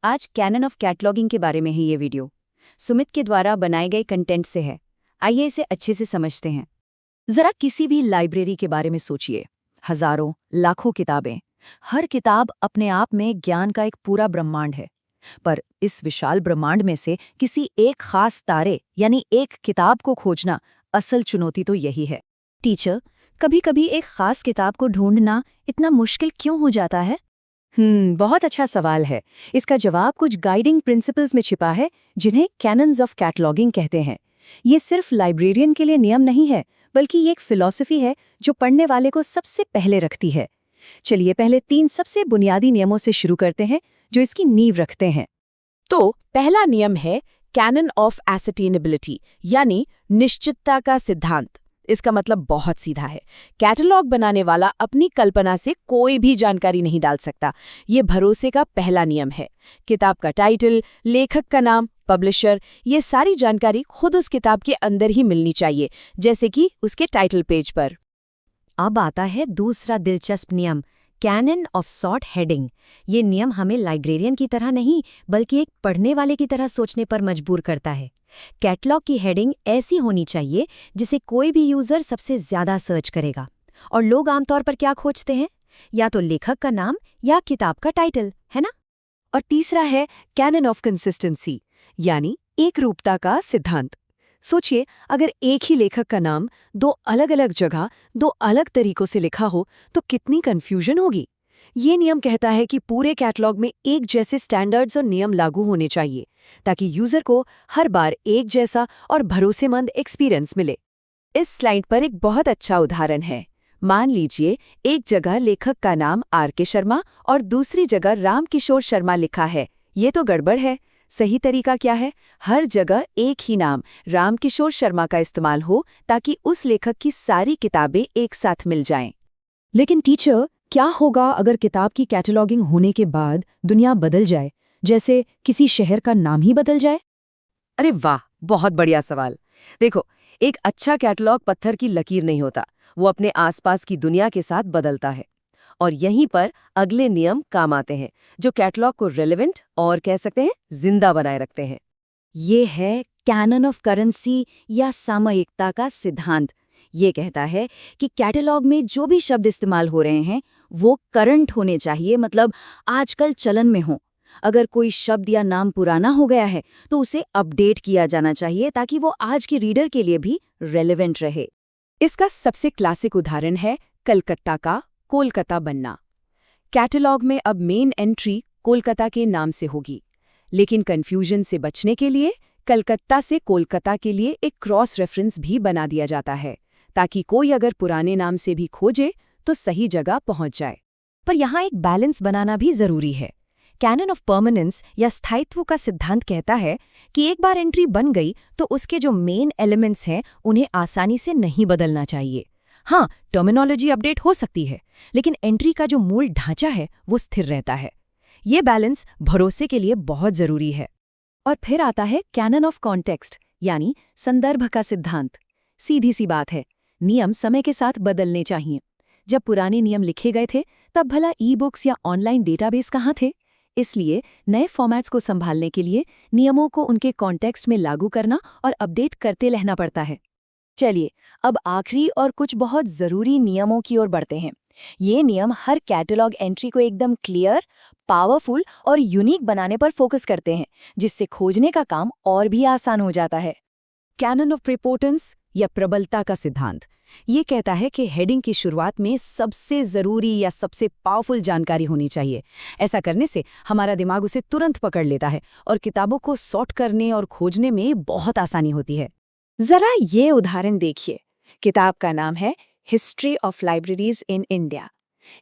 आज canon of cataloguing के बारे में है ये वीडियो। सुमित के द्वारा बनाए गए कंटेंट से है। आइए इसे अच्छे से समझते हैं। जरा किसी भी लाइब्रेरी के बारे में सोचिए। हजारों लाखों किताबें, हर किताब अपने आप में ज्ञान का एक पूरा ब्रह्मांड है। पर इस विशाल ब्रह्मांड में से किसी एक खास तारे यानी एक किताब को खोजना असल चुनौती तो यही है। टीचर, कभी-कभी एक खास किताब को ढूंढना इतना मुश्किल क्यों हो जाता है? बहुत अच्छा सवाल है। इसका जवाब कुछ गाइडिंग प्रिंसिपल्स में छिपा है, जिन्हें कैनन्स ऑफ कैटलॉगिंग कहते हैं। ये सिर्फ लाइब्रेरियन के लिए नियम नहीं है, बल्कि ये एक फिलॉसफी है जो पढ़ने वाले को सबसे पहले रखती है। चलिए पहले 3 सबसे बुनियादी नियमों से शुरू करते हैं, जो इसकी नींव रखते हैं। तो पहला नियम है कैनन ऑफ एसर्टेनेबिलिटी, यानी निश्चितता का सिद्धांत। इसका मतलब बहुत सीधा है। कैटलॉग बनाने वाला अपनी कल्पना से कोई भी जानकारी नहीं डाल सकता। ये भरोसे का पहला नियम है। किताब का टाइटल, लेखक का नाम, पब्लिशर, ये सारी जानकारी खुद उस किताब के अंदर ही मिलनी चाहिए, जैसे कि उसके टाइटल पेज पर। अब आता है दूसरा दिलचस्प नियम, कैनन ऑफ सॉर्ट हेडिंग। ये नियम हमें लाइब्रेरियन की तरह नहीं, बल्कि एक पढ़ने वाले की तरह सोचने पर मजबूर करता है। कैटलॉग की हेडिंग ऐसी होनी चाहिए जिसे कोई भी यूजर सबसे ज्यादा सर्च करेगा। और लोग आमतौर पर क्या खोजते हैं? या तो लेखक का नाम या किताब का टाइटल, है ना? और तीसरा है कैनन ऑफ कंसिस्टेंसी, यानी एकरूपता का सिद्धांत। सोचिए, अगर एक ही लेखक का नाम 2 अलग-अलग जगह 2 अलग तरीकों से लिखा हो तो कितनी कंफ्यूजन होगी। ये नियम कहता है कि पूरे कैटलॉग में एक जैसे स्टैंडर्ड्स और नियम लागू होने चाहिए, ताकि यूजर को हर बार एक जैसा और भरोसेमंद एक्सपीरियंस मिले। इस स्लाइड पर एक बहुत अच्छा उदाहरण है। मान लीजिए एक जगह लेखक का नाम आर.के. शर्मा और दूसरी जगह राम किशोर शर्मा लिखा है। ये तो गड़बड़ है। सही तरीका क्या है? हर जगह एक ही नाम राम किशोर शर्मा का इस्तेमाल हो, ताकि उस लेखक की सारी किताबें एक साथ मिल जाएं। लेकिन टीचर, क्या होगा अगर किताब की कैटलॉगिंग होने के बाद दुनिया बदल जाए, जैसे किसी शहर का नाम ही बदल जाए? अरे वाह, बहुत बढ़िया सवाल। देखो, एक अच्छा कैटलॉग पत्थर की लकीर नहीं होता। वो अपने आसपास की दुनिया के साथ बदलता है। और यहीं पर अगले नियम काम आते हैं, जो कैटलॉग को रेलेवेंट और कह सकते हैं जिंदा बनाए रखते हैं। ये है कैनन ऑफ करेंसी या सामयिकता का सिद्धांत। ये कहता है कि कैटलॉग में जो भी शब्द इस्तेमाल हो रहे हैं वो करंट होने चाहिए, मतलब आजकल चलन में हो। अगर कोई शब्द या नाम पुराना हो गया है तो उसे अपडेट किया जाना चाहिए, ताकि वो आज के रीडर के लिए भी रेलेवेंट रहे। इसका सबसे क्लासिक उदाहरण है कलकत्ता का कोलकाता बनना। कैटलॉग में अब मेन एंट्री कोलकाता के नाम से होगी, लेकिन कंफ्यूजन से बचने के लिए कलकत्ता से कोलकाता के लिए एक क्रॉस रेफरेंस भी बना दिया जाता है, ताकि कोई अगर पुराने नाम से भी खोजे तो सही जगह पहुंच जाए। पर यहाँ एक बैलेंस बनाना भी जरूरी है। कैनन ऑफ परमानेंस या स्थायित्व का सिद्धांत कहता है कि एक बार एंट्री बन गई तो उसके जो मेन एलिमेंट्स हैं उन्हें आसानी से नहीं बदलना चाहिए। हाँ, टर्मिनोलॉजी अपडेट हो सकती है, लेकिन एंट्री का जो मूल ढांचा है वो स्थिर रहता है। ये बैलेंस भरोसे के लिए बहुत जरूरी है। और फिर आता है कैनन ऑफ कॉन्टेक्स्ट, यानी संदर्भ का सिद्धांत। सीधी सी बात है, नियम समय के साथ बदलने चाहिए। जब पुराने नियम लिखे गए थे तब भला ई-बुक्स या ऑनलाइन डेटाबेस कहाँ थे? इसलिए नए फॉर्मेट्स को संभालने के लिए नियमों को उनके कॉन्टेक्स्ट में लागू करना और अपडेट करते रहना पड़ता है। चलिए अब आखिरी और कुछ बहुत जरूरी नियमों की ओर बढ़ते हैं। ये नियम हर कैटलॉग एंट्री को एकदम क्लियर, पावरफुल और यूनिक बनाने पर फोकस करते हैं, जिससे खोजने का काम और भी आसान हो जाता है। कैनन ऑफ प्रिपोर्टेंस या प्रबलता का सिद्धांत ये कहता है कि हेडिंग की शुरुआत में सबसे जरूरी या सबसे पावरफुल जानकारी होनी चाहिए। ऐसा करने से हमारा दिमाग उसे तुरंत पकड़ लेता है और किताबों को सॉर्ट करने और खोजने में बहुत आसानी होती है। जरा ये उदाहरण देखिए। किताब का नाम है history of libraries in India.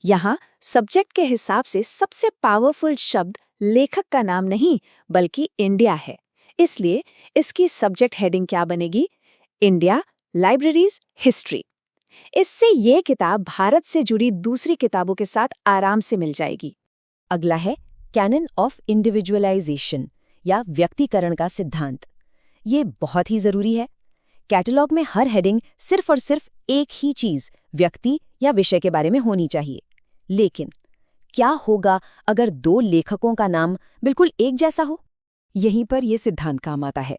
यहाँ सब्जेक्ट के हिसाब से सबसे पावरफुल शब्द लेखक का नाम नहीं, बल्कि इंडिया है। इसलिए इसकी सब्जेक्ट हेडिंग क्या बनेगी? India, libraries, history. इससे ये किताब भारत से जुड़ी दूसरी किताबों के साथ आराम से मिल जाएगी। अगला है कैनन ऑफ इंडिविजुअलाइजेशन या व्यक्तिकरण का सिद्धांत। ये बहुत ही जरूरी है। कैटलॉग में हर हेडिंग सिर्फ और सिर्फ एक ही चीज, व्यक्ति या विषय के बारे में होनी चाहिए। लेकिन क्या होगा अगर दो लेखकों का नाम बिल्कुल एक जैसा हो? यहीं पर ये सिद्धांत काम आता है।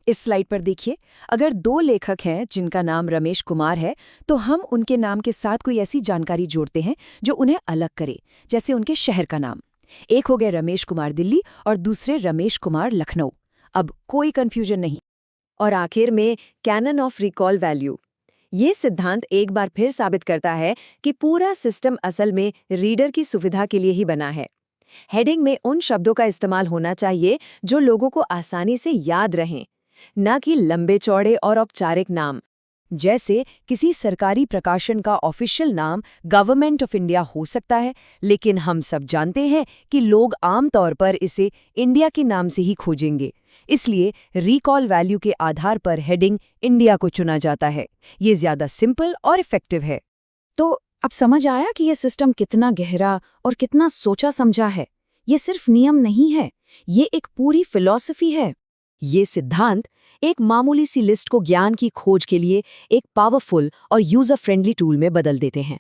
इस स्लाइड पर देखिए, अगर दो लेखक हैं जिनका नाम रमेश कुमार है, तो हम उनके नाम के साथ कोई ऐसी जानकारी जोड़ते हैं जो उन्हें अलग करे, जैसे उनके शहर का नाम। एक हो गए रमेश कुमार दिल्ली और दूसरे रमेश कुमार लखनऊ। अब कोई कंफ्यूजन नहीं। और आखिर में कैनन ऑफ रिकॉल वैल्यू। ये सिद्धांत एक बार फिर साबित करता है कि पूरा सिस्टम असल में रीडर की सुविधा के लिए ही बना है। हेडिंग में उन शब्दों का इस्तेमाल होना चाहिए जो लोगों को आसानी से याद रहें, न कि लंबे चौड़े और औपचारिक नाम। जैसे किसी सरकारी प्रकाशन का ऑफिशियल नाम गवर्नमेंट ऑफ इंडिया हो सकता है, लेकिन हम सब जानते हैं कि लोग आमतौर पर इसे इंडिया के नाम से ही खोजेंगे। इसलिए रिकॉल वैल्यू के आधार पर हेडिंग इंडिया को चुना जाता है। ये ज्यादा सिंपल और इफेक्टिव है। तो अब समझ आया कि यह सिस्टम कितना गहरा और कितना सोचा समझा है। ये सिर्फ नियम नहीं है, ये एक पूरी फिलॉसफी है। ये सिद्धांत एक मामूली सी लिस्ट को ज्ञान की खोज के लिए एक पावरफुल और यूजर फ्रेंडली टूल में बदल देते हैं।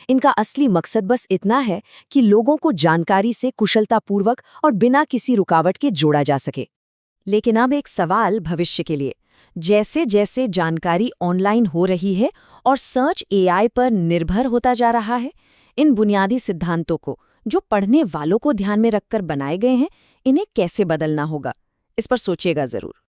इनका असली मकसद बस इतना है कि लोगों को जानकारी से कुशलतापूर्वक और बिना किसी रुकावट के जोड़ा जा सके। लेकिन अब एक सवाल भविष्य के लिए। जैसे जैसे जानकारी ऑनलाइन हो रही है और सर्च एआई पर निर्भर होता जा रहा है, इन बुनियादी सिद्धांतों को, जो पढ़ने वालों को ध्यान में रखकर बनाए गए हैं, इन्हें कैसे बदलना होगा? इस पर सोचिएगा जरूर।